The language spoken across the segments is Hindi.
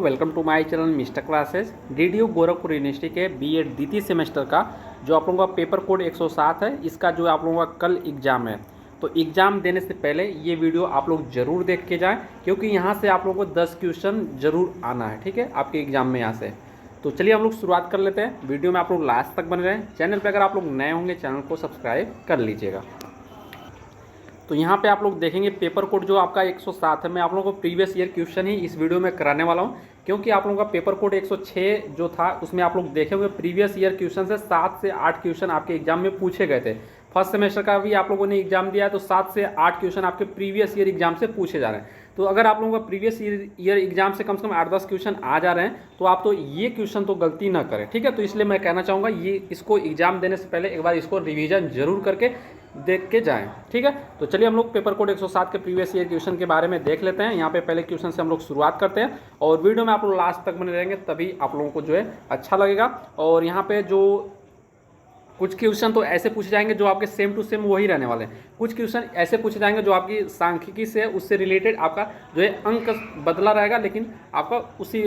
Welcome to my channel mister classes. DDU Gorakhpur university के बीएड द्वितीय सेमेस्टर का जो आप लोगों का पेपर कोड 107 है, इसका जो आप लोगों का कल एग्ज़ाम है। तो एग्ज़ाम देने से पहले ये वीडियो आप लोग ज़रूर देख के जाएं, क्योंकि यहाँ से आप लोगों को 10 क्वेश्चन ज़रूर आना है, ठीक है, आपके एग्ज़ाम में यहाँ से। तो चलिए हम लोग शुरुआत कर लेते हैं। वीडियो में आप लोग लास्ट तक बने रहें। चैनल पर अगर आप लोग नए होंगे चैनल को सब्सक्राइब कर लीजिएगा। तो यहाँ पे आप लोग देखेंगे पेपर कोड जो आपका 107 है। मैं आप लोगों को प्रीवियस ईयर क्वेश्चन ही इस वीडियो में कराने वाला हूँ, क्योंकि आप लोगों का पेपर कोड 106 जो था उसमें आप लोग देखे हुए प्रीवियस ईयर क्वेश्चन से 7 से 8 क्वेश्चन आपके एग्जाम में पूछे गए थे। फर्स्ट सेमेस्टर का भी आप लोगों ने एग्जाम दिया है, तो 7 से 8 क्वेश्चन आपके प्रीवियस ईयर एग्जाम से पूछे जा रहे हैं। तो अगर आप लोगों का प्रीवियस ईयर एग्जाम से कम 8-10 क्वेश्चन आ जा रहे हैं, तो आप तो ये क्वेश्चन तो गलती ना करें, ठीक है। तो इसलिए मैं कहना चाहूँगा ये इसको एग्जाम देने से पहले एक बार इसको रिविजन जरूर करके देख के जाएं, ठीक है। तो चलिए हम लोग पेपर कोड 107 के प्रीवियस ईयर क्वेश्चन के बारे में देख लेते हैं। यहाँ पे पहले क्वेश्चन से हम लोग शुरुआत करते हैं और वीडियो में आप लोग लास्ट तक बने रहेंगे, तभी आप लोगों को जो है अच्छा लगेगा। और यहाँ पे जो कुछ क्वेश्चन तो ऐसे पूछे जाएंगे जो आपके सेम टू सेम वही रहने वाले हैं। कुछ क्वेश्चन ऐसे पूछे जाएंगे जो आपकी सांख्यिकी से उससे रिलेटेड आपका जो है अंक बदला रहेगा, लेकिन आपका उसी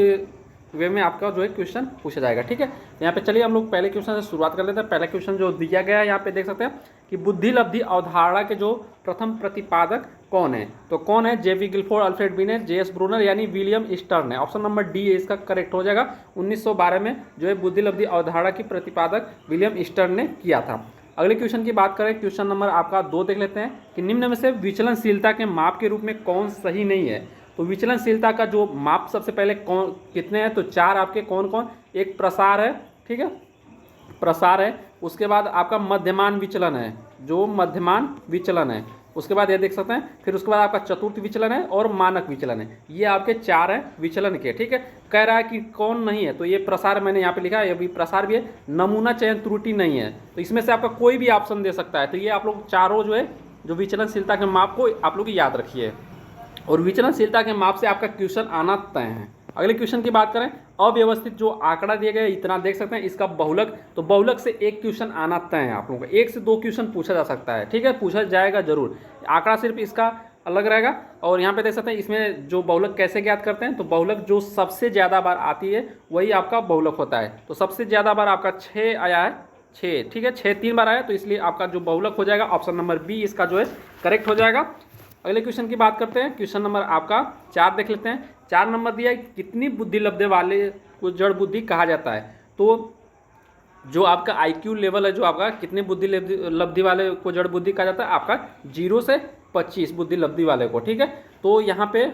वे में आपका जो है क्वेश्चन पूछा जाएगा, ठीक है। यहाँ पे चलिए हम लोग पहले क्वेश्चन से शुरुआत कर लेते हैं। पहला क्वेश्चन जो दिया गया है यहाँ पे देख सकते हैं कि बुद्धि लब्धि अवधारणा के जो प्रथम प्रतिपादक कौन है। तो कौन है? JV Guilford, Alfred Binet, JS Bruner यानी विलियम स्टर्न है। ऑप्शन नंबर डी है इसका करेक्ट हो जाएगा। 1912 में जो है बुद्धि लब्धि अवधारणा की प्रतिपादक विलियम स्टर्न ने किया था। अगले क्वेश्चन की बात करें, क्वेश्चन नंबर आपका 2 देख लेते हैं कि निम्न में से विचलनशीलता के माप के रूप में कौन सही नहीं है। तो विचलनशीलता का जो माप सबसे पहले कौन कितने हैं, तो 4 आपके कौन कौन, एक प्रसार है, ठीक है, प्रसार है। उसके बाद आपका मध्यमान विचलन है, जो मध्यमान विचलन है। उसके बाद ये देख सकते हैं, फिर उसके बाद आपका चतुर्थ विचलन है और मानक विचलन है। ये आपके 4 हैं विचलन के, ठीक है। कह रहा है कि कौन नहीं है, तो ये प्रसार मैंने यहाँ पे लिखा है, ये भी प्रसार भी है। नमूना चयन त्रुटि नहीं है, तो इसमें से आपका कोई भी ऑप्शन दे सकता है। तो ये आप लोग चारों जो है जो विचलनशीलता के माप को आप लोग याद रखिए, और विचलनशीलता के माप से आपका क्वेश्चन आना तय है। अगले क्वेश्चन की बात करें, अव्यवस्थित जो आंकड़ा दिया गया है इतना देख सकते हैं, इसका बहुलक, तो बहुलक से एक क्वेश्चन आना तय है। आप लोगों को 1 से 2 क्वेश्चन पूछा जा सकता है, ठीक है, पूछा जाएगा जरूर। आंकड़ा सिर्फ इसका अलग रहेगा। और यहाँ पे देख सकते हैं इसमें जो बहुलक कैसे ज्ञात करते हैं, तो बहुलक जो सबसे ज़्यादा बार आती है वही आपका बहुलक होता है। तो सबसे ज़्यादा बार आपका 6 आया है, 6, ठीक है, 6 3 बार आया, तो इसलिए आपका जो बहुलक हो जाएगा ऑप्शन नंबर बी इसका जो है करेक्ट हो जाएगा। अगले क्वेश्चन की बात करते हैं, क्वेश्चन नंबर आपका 4 देख लेते हैं। 4 नंबर दिया है, कितनी बुद्धि लब्धि वाले को जड़ बुद्धि कहा जाता है। तो जो आपका IQ लेवल है, जो आपका कितनी बुद्धि लब्धि वाले को जड़ बुद्धि कहा जाता है, आपका 0 से 25 बुद्धि लब्धि वाले को, ठीक है। तो यहाँ पे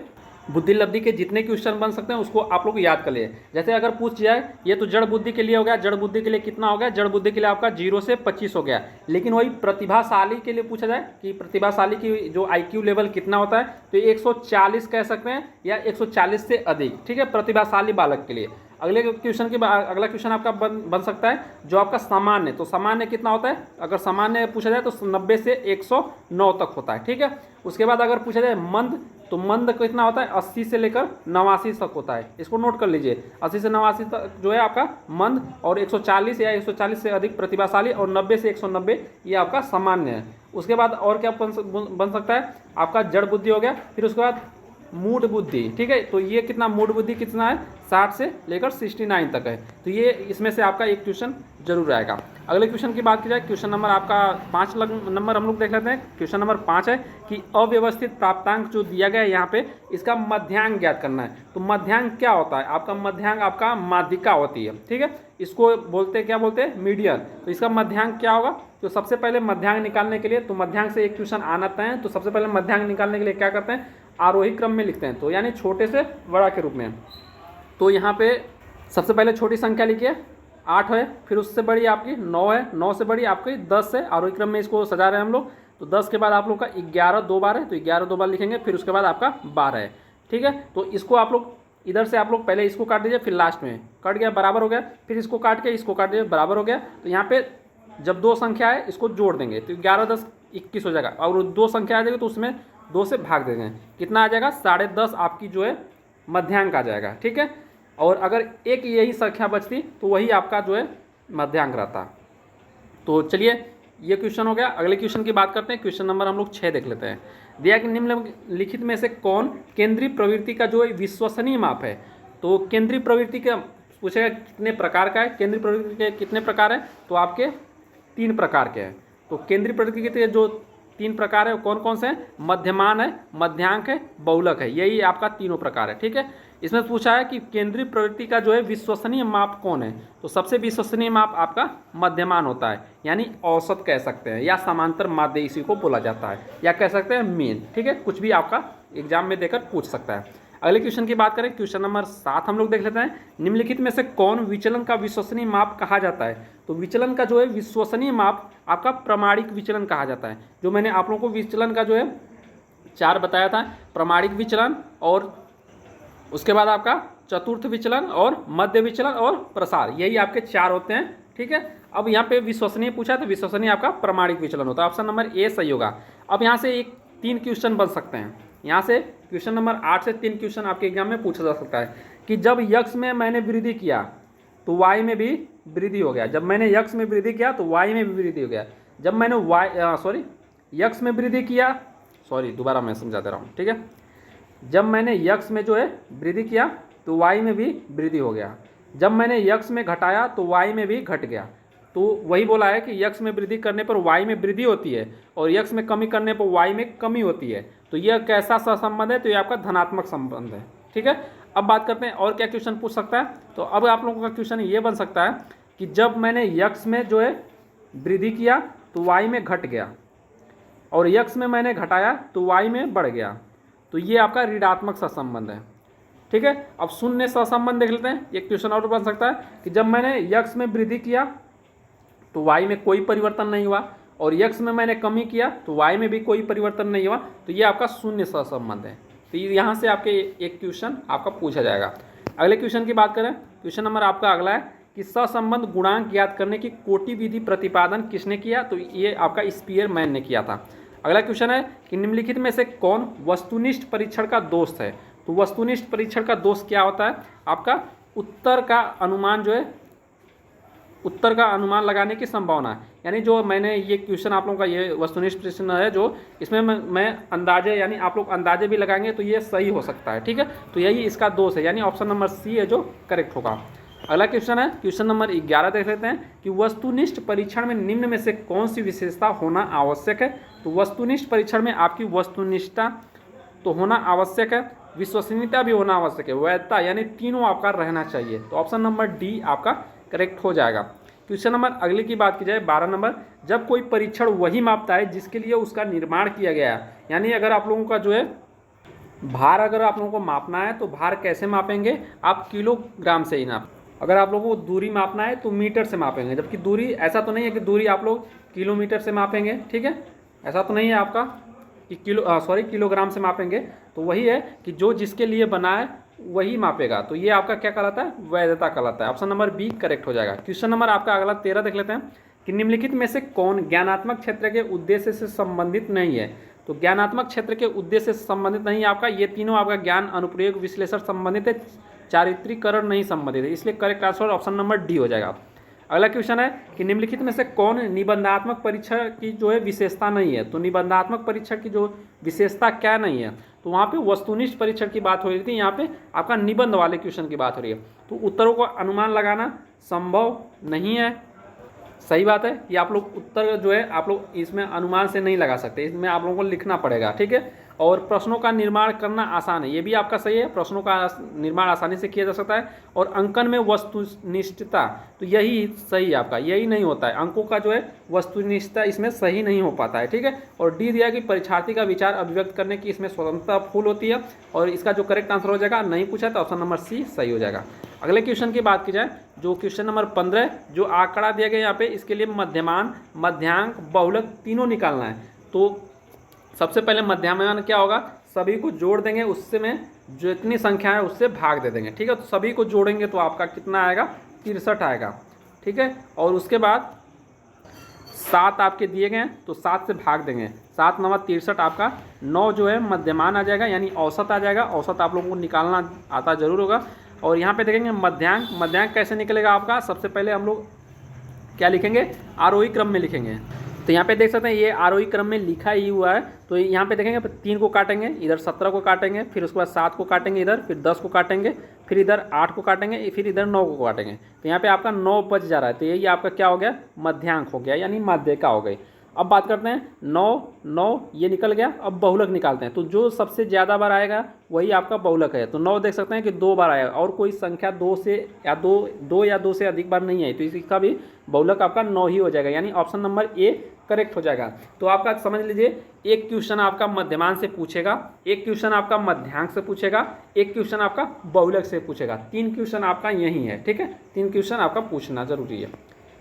बुद्धि लब्धि के जितने क्वेश्चन बन सकते हैं उसको आप लोग याद कर लिए। जैसे अगर पूछ जाए ये तो जड़ बुद्धि के लिए हो गया, जड़ बुद्धि के लिए कितना हो गया, जड़ बुद्धि के लिए आपका 0 से 25 हो गया। लेकिन वही प्रतिभाशाली के लिए पूछा जाए कि प्रतिभाशाली की जो IQ लेवल कितना होता है, तो 140 कह सकते हैं या 140 से अधिक, ठीक है, प्रतिभाशाली बालक के लिए। अगले क्वेश्चन के अगला क्वेश्चन आपका बन सकता है जो आपका सामान्य। तो सामान्य कितना होता है, अगर सामान्य पूछा जाए तो 90 से 109 तक होता है, ठीक है। उसके बाद अगर पूछा जाए मंद, तो मंद कितना होता है, 80 से लेकर 89 तक होता है। इसको नोट कर लीजिए, 80 से 89 तक जो है आपका मंद, और 140 या 140 से अधिक प्रतिभाशाली, और 90 से 190 ये आपका सामान्य है। उसके बाद और क्या बन सकता है, आपका जड़ बुद्धि हो गया। फिर उसके बाद मूड बुद्धि, ठीक है, तो ये कितना मूड बुद्धि कितना है, 60 से लेकर 69 तक है। तो ये इसमें से आपका एक क्वेश्चन जरूर आएगा। अगले क्वेश्चन की बात की जाए, क्वेश्चन नंबर आपका 5 नंबर हम लोग देख लेते हैं। क्वेश्चन नंबर 5 है कि अव्यवस्थित प्राप्तांक जो दिया गया है यहाँ पे, इसका मध्यांक ज्ञात करना है। तो मध्यांक क्या होता है, आपका मध्यांक आपका माध्यिका होती है, ठीक है, इसको बोलते क्या बोलते हैं, मीडियन। तो इसका मध्यांक क्या होगा, तो सबसे पहले मध्यांक निकालने के लिए, तो मध्यांक से एक क्वेश्चन आना तय है, तो सबसे पहले मध्यांक निकालने के लिए क्या करते हैं, आरोही क्रम में लिखते हैं, तो यानी छोटे से बड़ा के रूप में। तो यहाँ पे सबसे पहले छोटी संख्या लिखिए 8 है, फिर उससे बड़ी आपकी 9 है, 9 से बड़ी आपकी 10 है, आरोही क्रम में इसको सजा रहे हैं हम लोग। तो 10 के बाद आप लोग का 11 2 बार है, तो 11 2 बार लिखेंगे, फिर उसके बाद आपका 12 है, ठीक है। तो इसको आप लोग इधर से आप लोग पहले इसको काट दीजिए, फिर लास्ट में कट गया बराबर हो गया, फिर इसको काट के इसको काट दीजिए बराबर हो गया। तो यहाँ पे जब 2 संख्या है इसको जोड़ देंगे, तो 11 10 21 हो जाएगा, और 2 संख्या आ जाएगी तो उसमें 2 से भाग देंगे, कितना आ जाएगा, 10.5 आपकी जो है मध्यांक आ जाएगा, ठीक है। और अगर एक यही संख्या बचती तो वही आपका जो है मध्यांक रहता। तो चलिए ये क्वेश्चन हो गया। अगले क्वेश्चन की बात करते हैं, क्वेश्चन नंबर हम लोग 6 देख लेते हैं। दिया कि निम्नलिखित में से कौन केंद्रीय प्रवृत्ति का जो विश्वसनीय माप है। तो केंद्रीय प्रवृत्ति का पूछेगा कितने प्रकार का है, केंद्रीय प्रवृत्ति के कितने प्रकार हैं, तो आपके 3 प्रकार के हैं। तो केंद्रीय प्रवृत्ति के जो 3 प्रकार है कौन कौन से हैं, मध्यमान है, मध्यांक है, बहुलक है, यही आपका तीनों प्रकार है। ठीक है, इसमें पूछा है कि केंद्रीय प्रवृत्ति का जो है विश्वसनीय माप कौन है, तो सबसे विश्वसनीय माप आपका मध्यमान होता है, यानी औसत कह सकते हैं, या समांतर माध्य इसी को बोला जाता है, या कह सकते हैं मीन। ठीक है, कुछ भी आपका एग्जाम में देकर पूछ सकता है। अगले क्वेश्चन की बात करें, क्वेश्चन नंबर 7 हम लोग देख लेते हैं। निम्नलिखित में से कौन विचलन का विश्वसनीय माप कहा जाता है, तो विचलन का जो है विश्वसनीय माप आपका प्रमाणिक विचलन कहा जाता है। जो मैंने आप लोगों को विचलन का जो है 4 बताया था, प्रमाणिक विचलन, और उसके बाद आपका चतुर्थ विचलन और मध्य विचलन और प्रसार, यही आपके 4 होते हैं। ठीक है, अब यहाँ पे विश्वसनीय पूछा तो विश्वसनीय आपका प्रमाणिक विचलन होता है, ऑप्शन नंबर ए सही होगा। अब यहाँ से 3 क्वेश्चन बन सकते हैं, यहाँ से क्वेश्चन नंबर 8 से 3 क्वेश्चन आपके एग्जाम में पूछा जा सकता है कि जब यक्स में मैंने वृद्धि किया तो वाई में भी वृद्धि हो गया, जब मैंने यक्स में वृद्धि किया तो वाई में भी वृद्धि हो गया, जब मैंने यक्स में वृद्धि किया, दोबारा मैं समझा दे रहा हूँ। ठीक है, जब मैंने यक्स में जो है वृद्धि किया तो वाई में भी वृद्धि हो गया, जब मैंने यक्स में घटाया तो वाई में भी घट गया। तो वही बोला है कि यक्स में वृद्धि करने पर वाई में वृद्धि होती है और यक्स में कमी करने पर वाई में कमी होती है। तो यह कैसा सहसंबंध है, तो ये आपका धनात्मक संबंध है। ठीक है, अब बात करते हैं और क्या क्वेश्चन पूछ सकता है। तो अब आप लोगों का क्वेश्चन ये बन सकता है कि जब मैंने यक्स में जो है वृद्धि किया तो वाई में घट गया, और यक्स में मैंने घटाया तो वाई में बढ़ गया, तो ये आपका ऋणात्मक सहसंबंध है। ठीक है, अब शून्य सहसंबंध देख लेते हैं। एक क्वेश्चन और बन सकता है कि जब मैंने यक्स में वृद्धि किया तो वाई में कोई परिवर्तन नहीं हुआ, और यक्स में मैंने कमी किया तो वाई में भी कोई परिवर्तन नहीं हुआ, तो ये आपका शून्य सहसंबंध है। तो यहाँ से आपके एक क्वेश्चन आपका पूछा जाएगा। अगले क्वेश्चन की बात करें, क्वेश्चन नंबर आपका अगला है कि सहसंबंध गुणांक ज्ञात करने की कोटि विधि प्रतिपादन किसने किया, तो ये आपका स्पीयरमैन ने किया था। अगला क्वेश्चन है कि निम्नलिखित में से कौन वस्तुनिष्ठ परीक्षण का दोष है, तो वस्तुनिष्ठ परीक्षण का दोष क्या होता है, आपका उत्तर का अनुमान जो है, उत्तर का अनुमान लगाने की संभावना है। यानी जो मैंने ये क्वेश्चन आप लोगों का ये वस्तुनिष्ठ प्रश्न है, जो इसमें मैं अंदाजे, यानी आप लोग अंदाजे भी लगाएंगे तो ये सही हो सकता है। ठीक है, तो यही इसका दोष है, यानी ऑप्शन नंबर सी है जो करेक्ट होगा। अगला क्वेश्चन है क्वेश्चन नंबर 11 देख लेते हैं कि वस्तुनिष्ठ परीक्षण में निम्न में से कौन सी विशेषता होना आवश्यक है, तो वस्तुनिष्ठ परीक्षण में आपकी वस्तुनिष्ठता तो होना आवश्यक है, विश्वसनीयता भी होना आवश्यक है, वैधता, यानी तीनों आपका रहना चाहिए। तो ऑप्शन नंबर डी आपका करेक्ट हो जाएगा। क्वेश्चन नंबर अगले की बात की जाए 12 नंबर, जब कोई परीक्षण वही मापता है जिसके लिए उसका निर्माण किया गया है, यानी अगर आप लोगों का जो है भार अगर आप लोगों को मापना है तो भार कैसे मापेंगे, आप किलोग्राम से ही नाप, अगर आप लोगों को दूरी मापना है तो मीटर से मापेंगे, जबकि दूरी ऐसा तो नहीं है कि दूरी आप लोग किलोमीटर से मापेंगे। ठीक है, ऐसा तो नहीं है आपका कि किलोग्राम से मापेंगे। तो वही है कि जो जिसके लिए बना है वही मापेगा, तो ये आपका क्या कहलाता है, वैधता कहलाता है। ऑप्शन नंबर बी करेक्ट हो जाएगा। क्वेश्चन नंबर आपका अगला 13 देख लेते हैं कि निम्नलिखित में से कौन ज्ञानात्मक क्षेत्र के उद्देश्य से संबंधित नहीं है, तो ज्ञानात्मक क्षेत्र के उद्देश्य से संबंधित नहीं है आपका, ये तीनों आपका ज्ञान अनुप्रयोग विश्लेषण संबंधित है, चारित्रीकरण नहीं संबंधित है, इसलिए correct answer option number D हो जाएगा। अगला क्वेश्चन है कि निम्नलिखित में से कौन निबंधात्मक परीक्षण की जो है विशेषता नहीं है, तो निबंधात्मक परीक्षण की जो विशेषता क्या नहीं है, तो वहाँ पे वस्तुनिष्ठ परीक्षण की बात हो रही थी, यहाँ पे आपका निबंध वाले क्वेश्चन की बात हो रही है। तो उत्तरों का अनुमान लगाना संभव नहीं है, सही बात है, ये आप लोग उत्तर जो है आप लोग इसमें अनुमान से नहीं लगा सकते, इसमें आप लोगों को लिखना पड़ेगा। ठीक है, और प्रश्नों का निर्माण करना आसान है, ये भी आपका सही है, प्रश्नों का निर्माण आसानी से किया जा सकता है। और अंकन में वस्तुनिष्ठता, तो यही सही है आपका, यही नहीं होता है, अंकों का जो है वस्तुनिष्ठता इसमें सही नहीं हो पाता है। ठीक है, और डी दिया कि परीक्षार्थी का विचार अभिव्यक्त करने की इसमें स्वतंत्रता फुल होती है, और इसका जो करेक्ट आंसर हो जाएगा, नहीं पूछा तो ऑप्शन नंबर सी सही हो जाएगा। अगले क्वेश्चन की बात की जाए, जो क्वेश्चन नंबर 15 जो आंकड़ा दिया गया यहाँ पे, इसके लिए मध्यमान, मध्यांक, बहुलक तीनों निकालना है। तो सबसे पहले मध्यमान क्या होगा, सभी को जोड़ देंगे, उससे में जो इतनी संख्या है उससे भाग दे देंगे। ठीक है, तो सभी को जोड़ेंगे तो आपका कितना आएगा, 63 आएगा। ठीक है, और उसके बाद 7 आपके दिए गए हैं तो 7 से भाग देंगे, 7 9 63 आपका 9 जो है मध्यमान आ जाएगा, यानी औसत आ जाएगा। औसत आप लोगों को निकालना आता जरूर होगा। और यहाँ पे देखेंगे मध्यांक, मध्यांक कैसे निकलेगा आपका, सबसे पहले हम लोग क्या लिखेंगे, आरोही क्रम में लिखेंगे। तो यहाँ पे देख सकते हैं ये आरोही क्रम में लिखा ही हुआ है। तो यहाँ पे देखेंगे 3 को काटेंगे, इधर 17 को काटेंगे, फिर उसके बाद 7 को काटेंगे इधर, फिर 10 को काटेंगे, फिर इधर 8 को काटेंगे, फिर इधर 9 को काटेंगे। तो यहाँ पे आपका 9 बच जा रहा है। तो यही आपका क्या हो गया, मध्यांक हो गया, यानी माध्यिका हो गई। अब बात करते हैं 9 ये निकल गया। अब बहुलक निकालते हैं। तो जो सबसे ज़्यादा बार आएगा वही आपका बहुलक है। तो 9 देख सकते हैं कि 2 बार आएगा, और कोई संख्या 2 या 2 से अधिक बार नहीं आई, तो इसका भी बहुलक आपका 9 ही हो जाएगा, यानी ऑप्शन नंबर ए करेक्ट हो जाएगा। तो आपका समझ लीजिए, एक क्वेश्चन आपका मध्यमान से पूछेगा, एक क्वेश्चन आपका मध्यांक से पूछेगा, एक क्वेश्चन आपका बहुलक से पूछेगा। 3 क्वेश्चन आपका यही है, ठीक है। 3 क्वेश्चन आपका पूछना जरूरी है,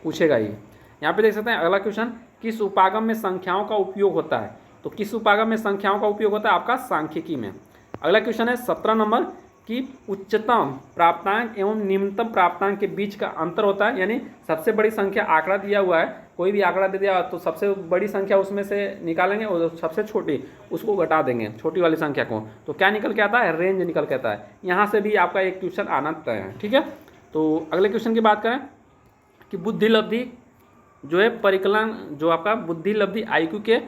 पूछेगा ही। यहाँ पे देख सकते हैं अगला क्वेश्चन, किस उपागम में संख्याओं का उपयोग होता है। तो किस उपागम में संख्याओं का उपयोग होता है, आपका सांख्यिकी में। अगला क्वेश्चन है 17 नंबर कि उच्चतम प्राप्तांक एवं निम्नतम प्राप्तांक के बीच का अंतर होता है, यानी सबसे बड़ी संख्या आंकड़ा दिया हुआ है, कोई भी आंकड़ा दे दिया तो सबसे बड़ी संख्या उसमें से निकालेंगे और सबसे छोटी उसको घटा देंगे, छोटी वाली संख्या को। तो क्या निकल के आता है, रेंज निकल के आता है। यहाँ से भी आपका एक क्वेश्चन आना तय है, ठीक है। तो अगले क्वेश्चन की बात करें कि बुद्धि लब्धि जो है परिकलन, जो आपका बुद्धि लब्धि IQ के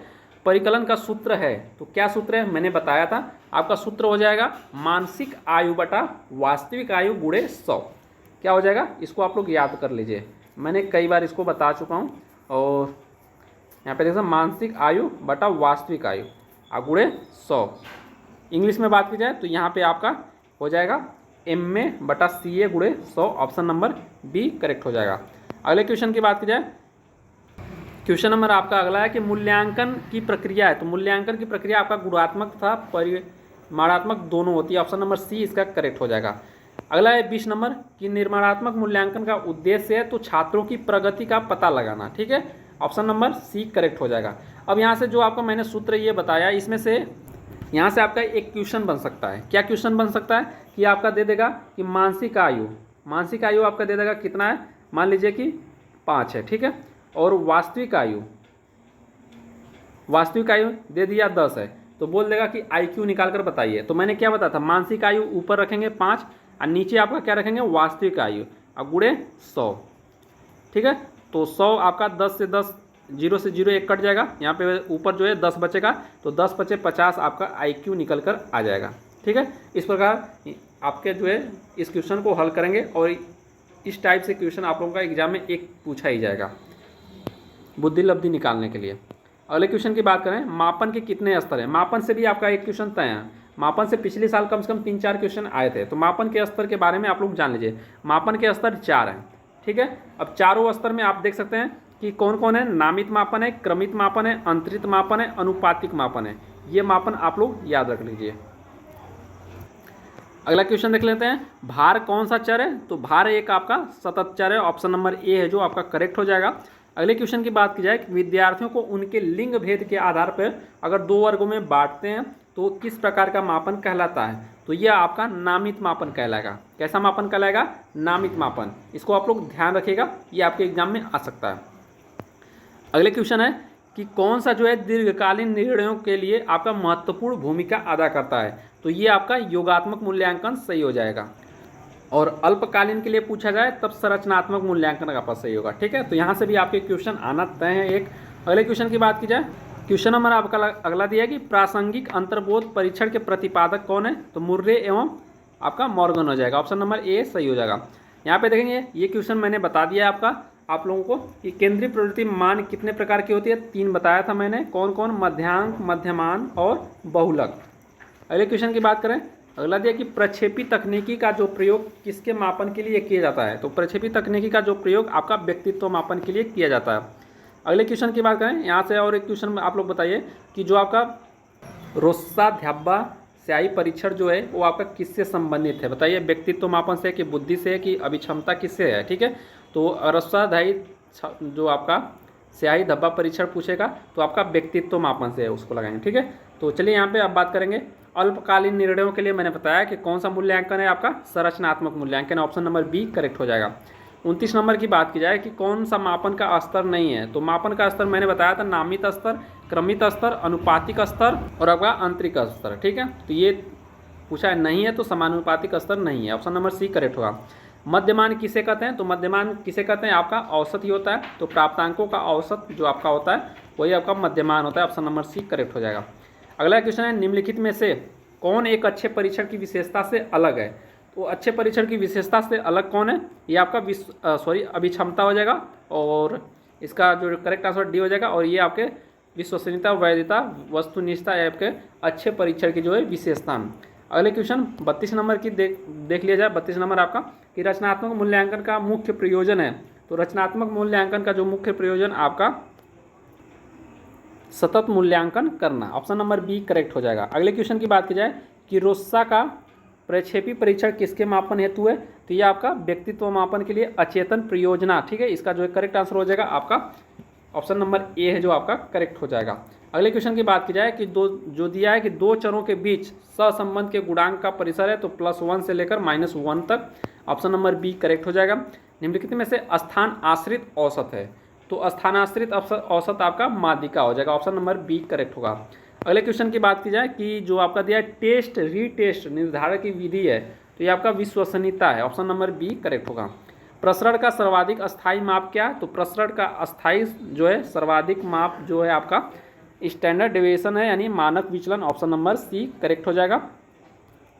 परिकलन का सूत्र है। तो क्या सूत्र है, मैंने बताया था। आपका सूत्र हो जाएगा मानसिक आयु बटा वास्तविक आयु गुणे 100। क्या हो जाएगा, इसको आप लोग याद कर लीजिए, मैंने कई बार इसको बता चुका हूँ। और यहाँ पे देखो मानसिक आयु बटा वास्तविक आयु गुणे 100। इंग्लिश में बात की जाए तो यहाँ पे आपका हो जाएगा MA बटा CA गुणे 100। ऑप्शन नंबर बी करेक्ट हो जाएगा। अगले क्वेश्चन की बात की जाए, क्वेश्चन नंबर आपका अगला है कि मूल्यांकन की प्रक्रिया है। तो मूल्यांकन की प्रक्रिया आपका गुणात्मक तथा परिमाणात्मक दोनों होती है। ऑप्शन नंबर सी इसका करेक्ट हो जाएगा। अगला है 20 नंबर कि निर्माणात्मक मूल्यांकन का उद्देश्य है तो छात्रों की प्रगति का पता लगाना, ठीक है। ऑप्शन नंबर सी करेक्ट हो जाएगा। अब यहाँ से जो आपको मैंने सूत्र ये बताया, इसमें से यहाँ से आपका एक क्वेश्चन बन सकता है। क्या क्वेश्चन बन सकता है कि आपका दे देगा कि मानसिक आयु आपका दे देगा कितना है, मान लीजिए कि 5 है, ठीक है। और वास्तविक आयु दे दिया 10 है, तो बोल देगा कि IQ निकाल कर बताइए। तो मैंने क्या बताया था, मानसिक आयु ऊपर रखेंगे 5 और नीचे आपका क्या रखेंगे, वास्तविक आयु और गुणे 100, ठीक है। तो 100 आपका 10 से 10 0 से 0 1 कट जाएगा, यहाँ पे ऊपर जो है 10 बचेगा, तो 10 बचे 50 आपका IQ निकल कर आ जाएगा, ठीक है। इस प्रकार आपके जो है इस क्वेश्चन को हल करेंगे, और इस टाइप से क्वेश्चन आप लोगों का एग्जाम में एक पूछा ही जाएगा बुद्धि लब्धि निकालने के लिए। अगले क्वेश्चन की बात करें, मापन के कितने स्तर हैं। मापन से भी आपका एक क्वेश्चन तय है। मापन से पिछले साल कम से कम 3-4 क्वेश्चन आए थे। तो मापन के स्तर के बारे में आप लोग जान लीजिए। मापन के स्तर 4 हैं, ठीक है। अब चारों स्तर में आप देख सकते हैं कि कौन कौन है। नामित मापन है, क्रमित मापन है, अंतरित मापन है, अनुपातिक मापन है। ये मापन आप लोग याद रख लीजिए। अगला क्वेश्चन देख लेते हैं, भार कौन सा चर है। तो भार एक आपका सतत चर है। ऑप्शन नंबर ए है जो आपका करेक्ट हो जाएगा। अगले क्वेश्चन की बात की जाए कि विद्यार्थियों को उनके लिंग भेद के आधार पर अगर 2 वर्गों में बांटते हैं तो किस प्रकार का मापन कहलाता है। तो यह आपका नामित मापन कहलाएगा। कैसा मापन कहलाएगा, नामित मापन। इसको आप लोग ध्यान रखिएगा, ये आपके एग्जाम में आ सकता है। अगले क्वेश्चन है कि कौन सा जो है दीर्घकालीन निर्णयों के लिए आपका महत्वपूर्ण भूमिका अदा करता है। तो ये आपका योगात्मक मूल्यांकन सही हो जाएगा। और अल्पकालीन के लिए पूछा जाए तब संरचनात्मक मूल्यांकन का सही होगा, ठीक है। तो यहाँ से भी आपके क्वेश्चन आना तय है एक। अगले क्वेश्चन की बात की जाए, क्वेश्चन नंबर आपका अगला दिया है कि प्रासंगिक अंतर्बोध परीक्षण के प्रतिपादक कौन है। तो मुर्रे एवं आपका मॉर्गन हो जाएगा। ऑप्शन नंबर ए सही हो जाएगा। यहाँ पे देखेंगे ये क्वेश्चन मैंने बता दिया है आपका आप लोगों को कि केंद्रीय प्रवृत्ति मान कितने प्रकार की होती है। 3 बताया था मैंने, कौन कौन, मध्यांक, मध्यमान और बहुलक। अगले क्वेश्चन की बात करें, अगला दिया कि प्रक्षेपी तकनीकी का जो प्रयोग किसके मापन के लिए किया जाता है। तो प्रक्षेपी तकनीकी का जो प्रयोग आपका व्यक्तित्व मापन के लिए किया जाता है। अगले क्वेश्चन की बात करें, यहाँ से और एक क्वेश्चन आप लोग बताइए कि जो आपका रोस्सा-ध्याब्बा स्याही परीक्षण जो है वो आपका किससे संबंधित है। बताइए, व्यक्तित्व मापन से कि बुद्धि से कि अभिक्षमता किससे है, ठीक है। तो रोस्सा-ध्यायी जो आपका स्याही धब्बा परीक्षण पूछेगा तो आपका व्यक्तित्व मापन से है, उसको लगाएंगे, ठीक है। तो चलिए यहाँ पे अब बात करेंगे अल्पकालीन निर्णयों के लिए। मैंने बताया कि कौन सा मूल्यांकन है आपका, संरचनात्मक मूल्यांकन। ऑप्शन नंबर बी करेक्ट हो जाएगा। 29 नंबर की बात की जाए कि कौन सा मापन का स्तर नहीं है। तो मापन का स्तर मैंने बताया था नामित स्तर, क्रमित स्तर, अनुपातिक स्तर और आपका आंतरिक स्तर, ठीक है। तो ये पूछा है नहीं है तो समानुपातिक स्तर नहीं है। ऑप्शन नंबर सी करेक्ट होगा। मध्यमान किसे कहते हैं। तो मध्यमान किसे कहते हैं, आपका औसत ही होता है। तो प्राप्तांकों का औसत जो आपका होता है वही आपका मध्यमान होता है। ऑप्शन नंबर सी करेक्ट हो जाएगा। अगला क्वेश्चन है, निम्नलिखित में से कौन एक अच्छे परीक्षण की विशेषता से अलग है? तो अच्छे परीक्षण की विशेषता से अलग कौन है? ये आपका अभिक्षमता हो जाएगा और इसका जो करेक्ट आंसर डी हो जाएगा। और ये आपके विश्वसनीयता, वैधता, वस्तुनिष्ठता है आपके अच्छे परीक्षण की जो है विशेषता। अगले क्वेश्चन 32 नंबर की देख लिया जाए। 32 नंबर आपका कि रचनात्मक मूल्यांकन का मुख्य प्रयोजन है। तो रचनात्मक मूल्यांकन का जो मुख्य प्रयोजन आपका सतत मूल्यांकन करना। ऑप्शन नंबर बी करेक्ट हो जाएगा। अगले क्वेश्चन की बात की जाए कि रोस्सा का प्रक्षेपी परीक्षण किसके मापन हेतु है? तो ये आपका व्यक्तित्व मापन के लिए अचेतन परियोजना, ठीक है। इसका जो है करेक्ट आंसर हो जाएगा आपका ऑप्शन नंबर ए है जो आपका करेक्ट हो जाएगा। अगले क्वेश्चन की बात की जाए कि जो दिया है कि दो चरों के बीच सहसंबंध के गुणांक का परिसर है, तो +1 से लेकर -1 तक। ऑप्शन नंबर बी करेक्ट हो जाएगा। निम्नलिखित में से स्थान आश्रित औसत है, तो स्थानाश्रित औसत आपका माध्यिका हो जाएगा। ऑप्शन नंबर बी करेक्ट होगा। अगले क्वेश्चन की बात की जाए कि जो आपका दिया है टेस्ट रीटेस्ट निर्धारण की विधि है, तो ये आपका विश्वसनीयता है। ऑप्शन नंबर बी करेक्ट होगा। प्रसरण का सर्वाधिक अस्थायी माप क्या है? तो प्रसरण का अस्थायी जो है सर्वाधिक माप जो है आपका स्टैंडर्ड डेविएशन है, यानी मानक विचलन। ऑप्शन नंबर सी करेक्ट हो जाएगा।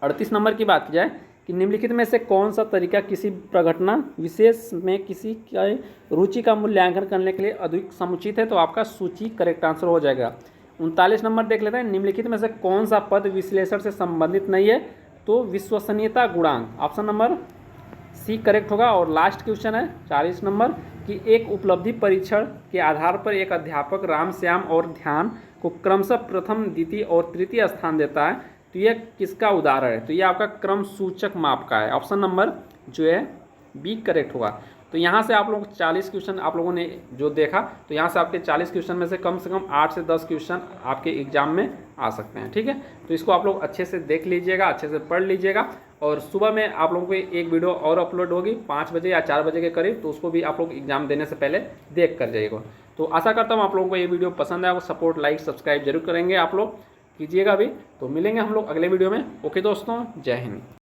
38 नंबर की बात की जाए कि निम्नलिखित में से कौन सा तरीका किसी प्रघटना विशेष में किसी की रुचि का मूल्यांकन करने के लिए अधिक समुचित है? तो आपका सूची करेक्ट आंसर हो जाएगा। 39 नंबर देख लेते हैं, निम्नलिखित में से कौन सा पद विश्लेषण से संबंधित नहीं है? तो विश्वसनीयता गुणांक। ऑप्शन नंबर सी करेक्ट होगा। और लास्ट क्वेश्चन है 40 नंबर कि एक उपलब्धि परीक्षण के आधार पर एक अध्यापक राम, श्याम और ध्यान को क्रमशः प्रथम, द्वितीय और तृतीय स्थान देता है, तो यह किसका उदाहरण है? तो यह आपका क्रम सूचक माप का है। ऑप्शन नंबर जो है बी करेक्ट होगा। तो यहाँ से आप लोग 40 क्वेश्चन आप लोगों ने जो देखा, तो यहाँ से आपके 40 क्वेश्चन में से कम 8 से 10 क्वेश्चन आपके एग्जाम में आ सकते हैं, ठीक है। तो इसको आप लोग अच्छे से देख लीजिएगा, अच्छे से पढ़ लीजिएगा। और सुबह में आप लोगों को एक वीडियो और अपलोड होगी 5 बजे या 4 बजे के करीब, तो उसको भी आप लोग एग्जाम देने से पहले देख कर जाइएगा। तो आशा करता हूँ आप लोगों को ये वीडियो पसंद आया। सपोर्ट, लाइक, सब्सक्राइब जरूर करेंगे, आप लोग कीजिएगा भी। तो मिलेंगे हम लोग अगले वीडियो में। ओके दोस्तों, जय हिंद।